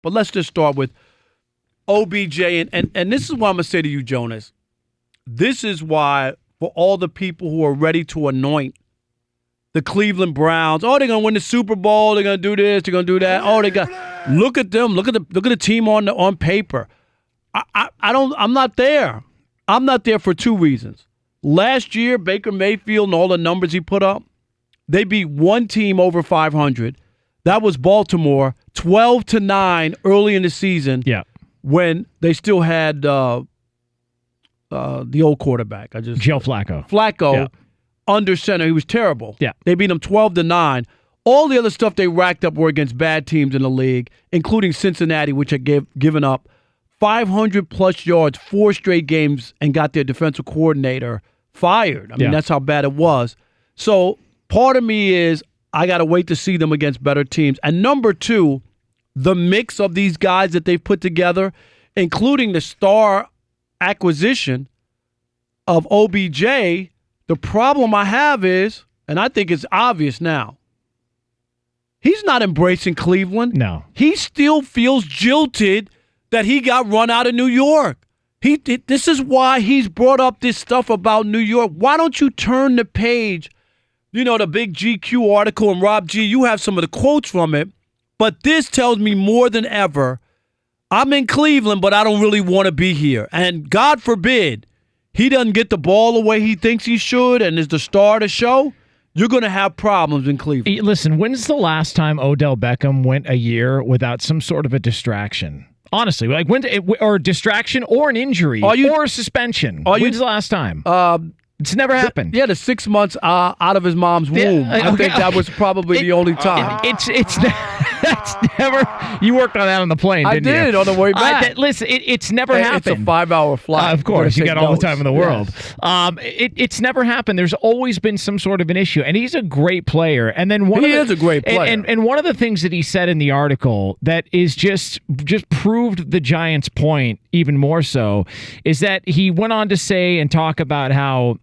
But let's just start with OBJ. And this is what I'm going to say to you, Jonas. This is why, for all the people who are ready to anoint the Cleveland Browns, they're going to win the Super Bowl, they're going to do this, they're going to do that. Look at them, look at the team on paper. I'm not there. I'm not there for two reasons. Last year, Baker Mayfield and all the numbers he put up, they beat one team over 500. That was Baltimore, 12-9 early in the season. Yeah. When they still had the old quarterback. Joe Flacco. Flacco under center. He was terrible. Yeah. They beat him 12-9. All the other stuff they racked up were against bad teams in the league, including Cincinnati, which had given up 500-plus yards, 4 straight games, and got their defensive coordinator fired. I mean, that's how bad it was. So part of me is I got to wait to see them against better teams. And number two, the mix of these guys that they've put together, including the star acquisition of OBJ, the problem I have is, and I think it's obvious now, he's not embracing Cleveland. No. He still feels jilted that he got run out of New York. This is why he's brought up this stuff about New York. Why don't you turn the page? You know, the big GQ article, and Rob G., you have some of the quotes from it. But this tells me more than ever, I'm in Cleveland, but I don't really want to be here. And God forbid he doesn't get the ball the way he thinks he should and is the star of the show, you're going to have problems in Cleveland. Listen, when's the last time Odell Beckham went a year without some sort of a distraction? Honestly, like or a distraction or an injury or a suspension. When's the last time? It's never happened. The 6 months out of his mom's womb. I think that was probably the only time. That's never. You worked on that on the plane, didn't you? I did on the way back. Listen, it's never happened. It's a 5-hour flight. Of course, you got all the time in the world. Yes. It's never happened. There's always been some sort of an issue, and he's a great player. And then he is a great player. And one of the things that he said in the article that is just proved the Giants' point even more so is that he went on to say and talk about how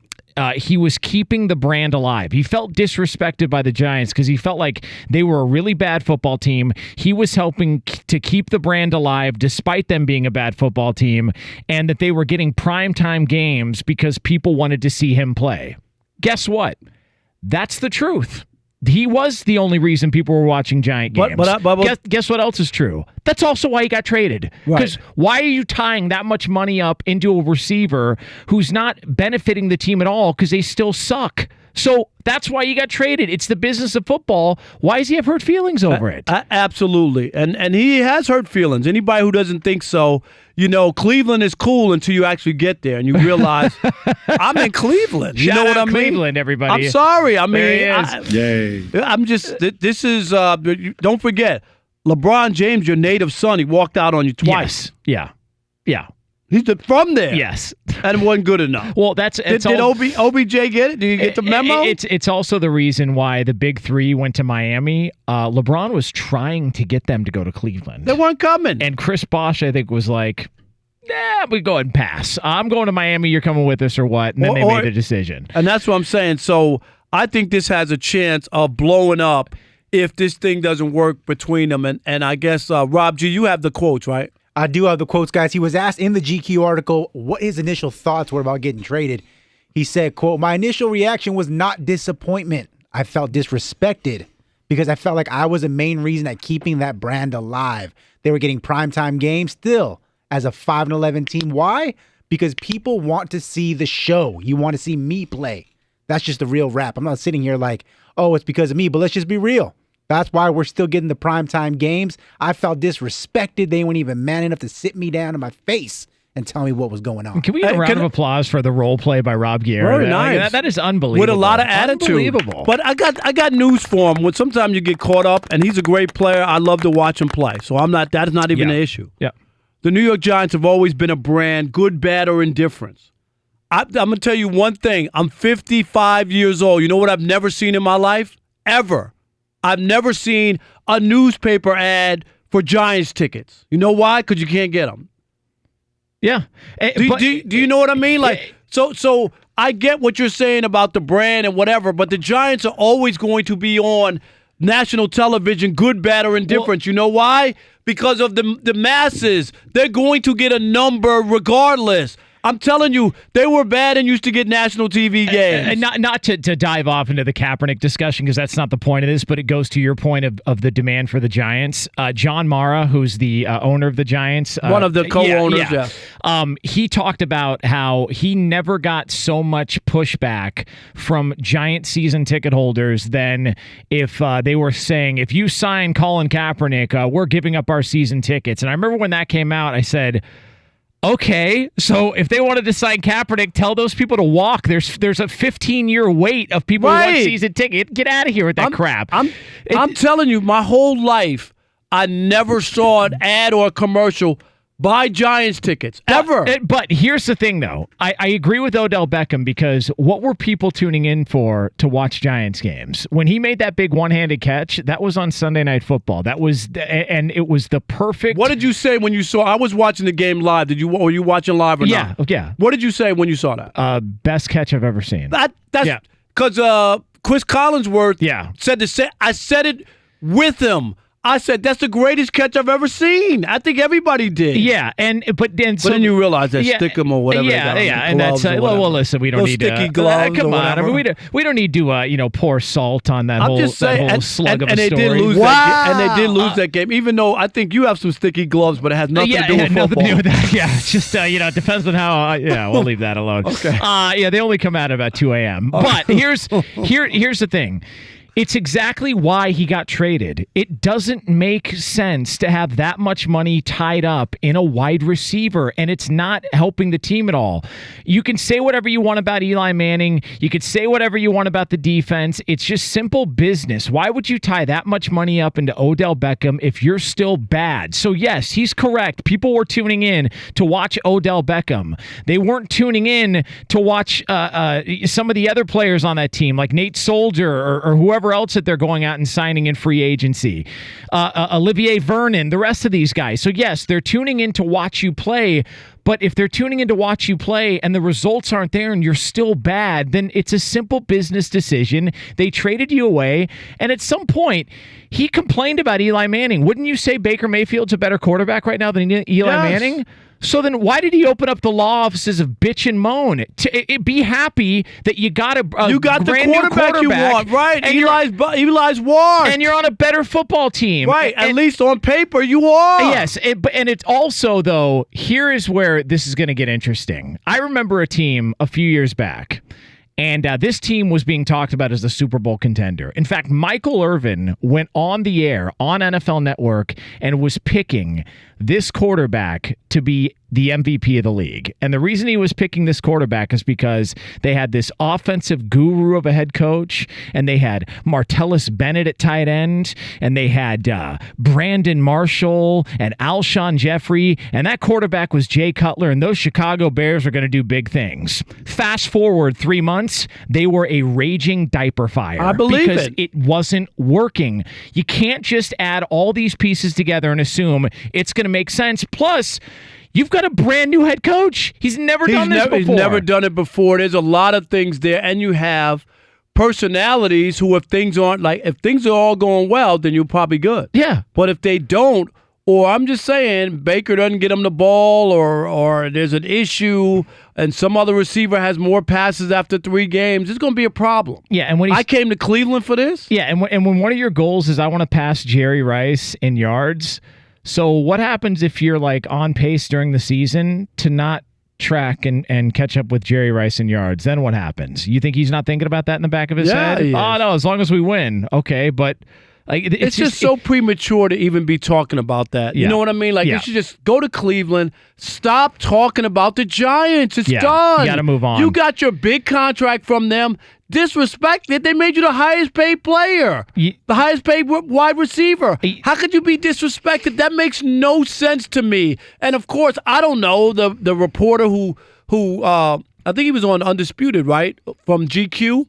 he was keeping the brand alive. He felt disrespected by the Giants because he felt like they were a really bad football team. He was helping to keep the brand alive despite them being a bad football team, and that they were getting primetime games because people wanted to see him play. Guess what? That's the truth. He was the only reason people were watching Giant games. Guess what else is true? That's also why he got traded. Because why are you tying that much money up into a receiver who's not benefiting the team at all because they still suck? So that's why he got traded. It's the business of football. Why does he have hurt feelings over it? Absolutely. And he has hurt feelings. Anybody who doesn't think so, Cleveland is cool until you actually get there and you realize, I'm in Cleveland. You know what I mean? Cleveland, everybody. I'm sorry. I mean, Yay. I'm just, this is, don't forget, LeBron James, your native son, he walked out on you twice. Yes. Yeah. He's from there. Yes. And wasn't good enough. Well, did OBJ get it? Did you get the memo? It's also the reason why the big three went to Miami. LeBron was trying to get them to go to Cleveland. They weren't coming. And Chris Bosh, I think, was like, we go ahead and pass. I'm going to Miami. You're coming with us or what? And then they made the decision. And that's what I'm saying. So I think this has a chance of blowing up if this thing doesn't work between them. And I guess, Rob G., you have the quotes, right? I do have the quotes, guys. He was asked in the GQ article what his initial thoughts were about getting traded. He said, quote, "My initial reaction was not disappointment. I felt disrespected because I felt like I was the main reason at keeping that brand alive. They were getting primetime games still as a 5-11 team. Why? Because people want to see the show. You want to see me play. That's just the real rap. I'm not sitting here like, oh, it's because of me, but let's just be real. That's why we're still getting the primetime games. I felt disrespected. They weren't even man enough to sit me down in my face and tell me what was going on." Can we get a round of applause for the role play by Rob Guerra? Very nice. That is unbelievable. With a lot of attitude. Unbelievable. But I got news for him. When sometimes you get caught up, and he's a great player. I love to watch him play. So that is not even an issue. Yeah. The New York Giants have always been a brand, good, bad, or indifference. I'm going to tell you one thing. I'm 55 years old. You know what I've never seen in my life? Ever. I've never seen a newspaper ad for Giants tickets. You know why? Because you can't get them. Yeah. Do you know what I mean? Like, so I get what you're saying about the brand and whatever, but the Giants are always going to be on national television, good, bad, or indifferent. You know why? Because of the masses. They're going to get a number regardless. I'm telling you, they were bad and used to get national TV games. And not to dive off into the Kaepernick discussion, because that's not the point of this, but it goes to your point of the demand for the Giants. John Mara, who's the owner of the Giants. One of the co-owners, he talked about how he never got so much pushback from Giant season ticket holders than if they were saying, if you sign Colin Kaepernick, we're giving up our season tickets. And I remember when that came out, I said, okay, so if they wanted to sign Kaepernick, tell those people to walk. There's a 15-year wait of people who want season ticket. Get out of here with that crap. I'm telling you, my whole life, I never saw an ad or a commercial buy Giants tickets, ever. But here's the thing, though. I agree with Odell Beckham, because what were people tuning in for to watch Giants games? When he made that big one-handed catch, that was on Sunday Night Football. And it was the perfect... What did you say when you saw... I was watching the game live. Were you watching live or not? Yeah. What did you say when you saw that? Best catch I've ever seen. That's because Chris Collinsworth said the same. I said it with him. I said, that's the greatest catch I've ever seen. I think everybody did. Yeah, but then you realize that Stickum or whatever. And that's well, listen, we don't need sticky gloves. Come on, I mean, we don't need to pour salt on that whole slug of a story. They did lose and they did lose that game, even though I think you have some sticky gloves, but it has nothing to do with football. Nothing to do with that. Yeah, it's just it depends on how. We'll leave that alone. Okay. They only come out about 2 a.m. But here's the thing. It's exactly why he got traded. It doesn't make sense to have that much money tied up in a wide receiver, and it's not helping the team at all. You can say whatever you want about Eli Manning. You could say whatever you want about the defense. It's just simple business. Why would you tie that much money up into Odell Beckham if you're still bad? So, yes, he's correct. People were tuning in to watch Odell Beckham. They weren't tuning in to watch some of the other players on that team, like Nate Soldier or whoever else that they're going out and signing in free agency, Olivier Vernon, the rest of these guys. So yes, they're tuning in to watch you play, but if they're tuning in to watch you play and the results aren't there and you're still bad, then it's a simple business decision. They traded you away, and at some point, he complained about Eli Manning. Wouldn't you say Baker Mayfield's a better quarterback right now than Eli Manning? So then why did he open up the law offices of bitch and moan? Be happy that you got you got the quarterback you want, right? And Eli's Ward. And you're on a better football team. Right, at least on paper you are. Yes, and it's also, though, here is where this is going to get interesting. I remember a team a few years back, and this team was being talked about as the Super Bowl contender. In fact, Michael Irvin went on the air on NFL Network and was picking this quarterback to be the MVP of the league. And the reason he was picking this quarterback is because they had this offensive guru of a head coach, and they had Martellus Bennett at tight end, and they had Brandon Marshall and Alshon Jeffrey, and that quarterback was Jay Cutler, and those Chicago Bears are going to do big things. Fast forward 3 months, they were a raging diaper fire. I believe because it wasn't working. You can't just add all these pieces together and assume it's going to make sense. Plus, you've got a brand new head coach. He's never done this before. He's never done it before. There's a lot of things there, and you have personalities who, if things are all going well, then you're probably good. Yeah. But if they don't, or I'm just saying Baker doesn't get him the ball, or there's an issue, and some other receiver has more passes after 3 games, it's going to be a problem. Yeah, and when I came to Cleveland for this. Yeah, and when one of your goals is I want to pass Jerry Rice in yards. So what happens if you're on pace during the season to not track and catch up with Jerry Rice in yards? Then what happens? You think he's not thinking about that in the back of his head? He is. Oh, no, as long as we win. Okay, but it's just so premature to even be talking about that. You know what I mean? You should just go to Cleveland. Stop talking about the Giants. It's done. You got to move on. You got your big contract from them. Disrespected. They made you the highest paid player, the highest paid wide receiver. How could you be disrespected? That makes no sense to me. And of course, I don't know the reporter who I think he was on Undisputed, right, from GQ,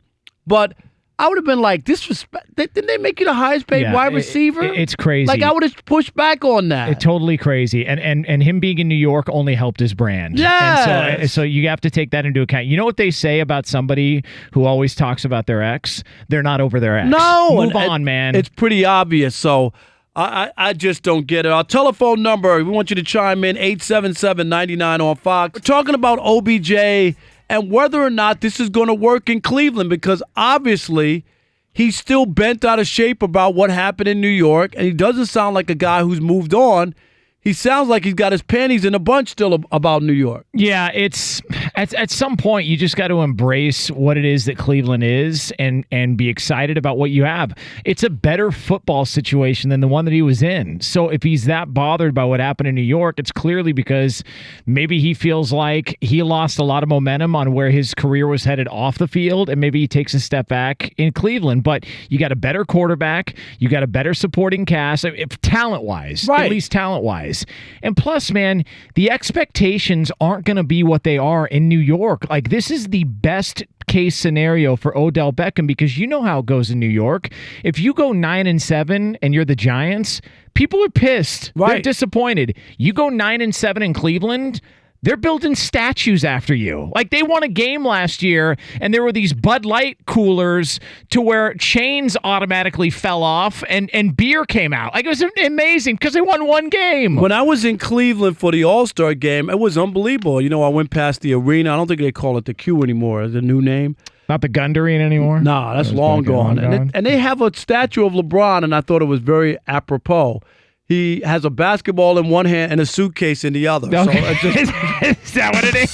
but I would have been like, disrespect. Didn't they make you the highest paid wide receiver? It's crazy. Like, I would have pushed back on that. It's totally crazy. And him being in New York only helped his brand. Yeah. And so you have to take that into account. You know what they say about somebody who always talks about their ex? They're not over their ex. No. Move on, man. It's pretty obvious. So I just don't get it. Our telephone number, we want you to chime in, 877-99 on Fox. We're talking about OBJ and whether or not this is going to work in Cleveland, because obviously he's still bent out of shape about what happened in New York, and he doesn't sound like a guy who's moved on. He sounds like he's got his panties in a bunch still about New York. Yeah, it's at some point you just got to embrace what it is that Cleveland is and be excited about what you have. It's a better football situation than the one that he was in. So if he's that bothered by what happened in New York, it's clearly because maybe he feels like he lost a lot of momentum on where his career was headed off the field, and maybe he takes a step back in Cleveland. But you got a better quarterback, you got a better supporting cast, talent-wise, right. At least talent-wise. And plus, man, the expectations aren't going to be what they are in New York. Like, this is the best case scenario for Odell Beckham, because you know how it goes in New York. If you go 9-7 and you're the Giants, people are pissed. Right. They're disappointed. You go 9-7 in Cleveland, they're building statues after you. Like, they won a game last year, and there were these Bud Light coolers to where chains automatically fell off and beer came out. Like, it was amazing because they won one game. When I was in Cleveland for the All-Star game, it was unbelievable. You know, I went past the arena. I don't think they call it the Q anymore. Is the new name? Not the Gundarian anymore? No, that's long gone. And they have a statue of LeBron, and I thought it was very apropos. He has a basketball in one hand and a suitcase in the other. Okay. So is that what it is?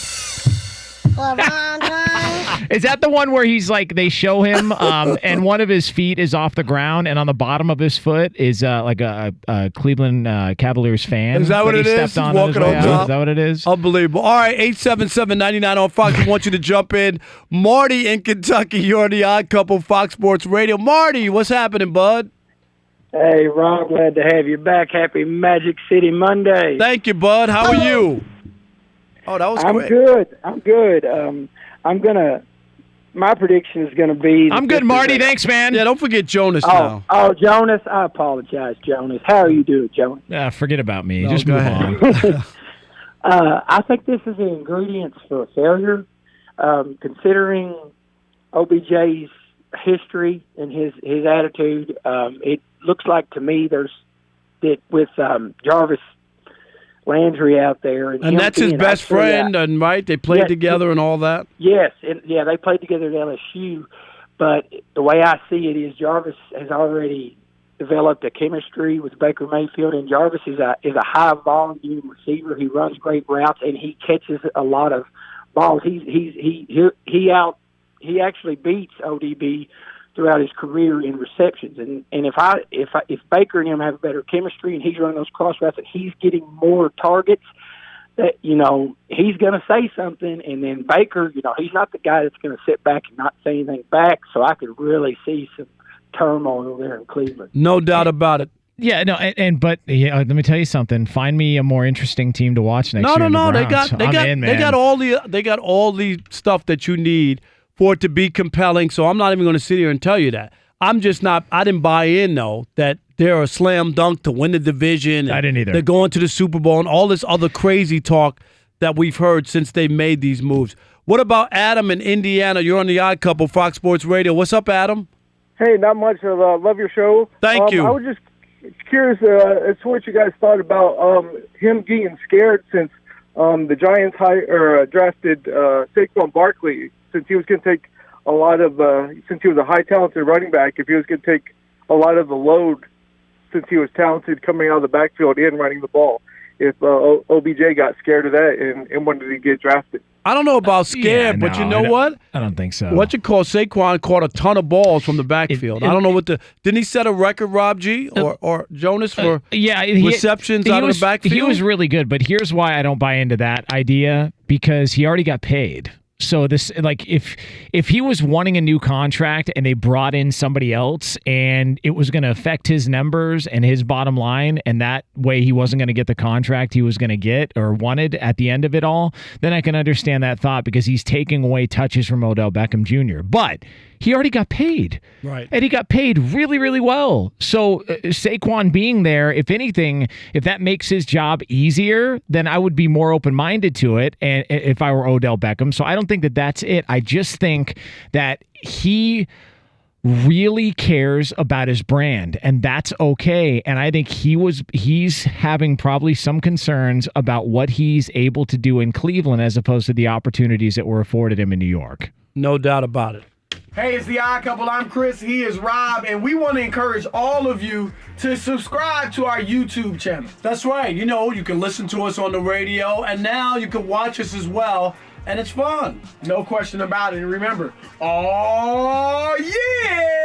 Is that the one where he's like, they show him and one of his feet is off the ground and on the bottom of his foot is like a Cleveland Cavaliers fan? Is that what it is? He's walking on top. Is that what it is? Unbelievable. All right, 877-99 on Fox. We want you to jump in. Marty in Kentucky, you're on the Odd Couple, Fox Sports Radio. Marty, what's happening, bud? Hey, Rob, glad to have you back. Happy Magic City Monday. Thank you, bud. How are you? Oh, that was quick. I'm good. My prediction is gonna be. I'm good, Marty. Thanks, man. Yeah, don't forget Jonas now. Oh, Jonas. I apologize, Jonas. How are you doing, Jonas? Forget about me. Just move on. I think this is the ingredients for failure, considering OBJ's history and his attitude. It looks like to me with Jarvis Landry out there, and that's his best friend, and right, they played together and all that. Yes, they played together at LSU. But the way I see it is, Jarvis has already developed a chemistry with Baker Mayfield, and Jarvis is a high volume receiver. He runs great routes and he catches a lot of balls. He actually beats ODB throughout his career in receptions. And if Baker and him have better chemistry and he's running those cross routes and he's getting more targets, that, he's going to say something. And then Baker, he's not the guy that's going to sit back and not say anything back. So I could really see some turmoil there in Cleveland. No doubt about it. Yeah, no, but let me tell you something. Find me a more interesting team to watch next year. No, they got all the stuff that you need for it to be compelling. So I'm not even going to sit here and tell you that. I didn't buy in though that they're a slam dunk to win the division. I didn't either. They're going to the Super Bowl and all this other crazy talk that we've heard since they made these moves. What about Adam in Indiana? You're on the Odd Couple, Fox Sports Radio. What's up, Adam? Hey, not much. Love your show. Thank you. I was just curious as to what you guys thought about him getting scared since the Giants drafted Saquon Barkley, since he was going to take a lot of since he was a high talented running back. If he was going to take a lot of the load, since he was talented coming out of the backfield and running the ball, if OBJ got scared of that and wanted to get drafted. I don't know about scared, but you know what? I don't think so. Saquon caught a ton of balls from the backfield. I don't know didn't he set a record, Rob G. or Jonas for receptions out of the backfield? He was really good, but here's why I don't buy into that idea, because he already got paid. So this, like, if he was wanting a new contract and they brought in somebody else and it was going to affect his numbers and his bottom line, and that way he wasn't going to get the contract he was going to get or wanted at the end of it all, then I can understand that thought, because he's taking away touches from Odell Beckham Jr. But he already got paid. Right. And he got paid really, really well. So Saquon being there, if anything, if that makes his job easier, then I would be more open-minded to it, and if I were Odell Beckham. So I don't think that that's it. I just think that he really cares about his brand, and that's okay. And I think he's having probably some concerns about what he's able to do in Cleveland as opposed to the opportunities that were afforded him in New York. No doubt about it. Hey, it's The Odd Couple. I'm Chris. He is Rob. And we want to encourage all of you to subscribe to our YouTube channel. That's right. You know, you can listen to us on the radio, and now you can watch us as well, and it's fun. No question about it. And remember, oh, yeah!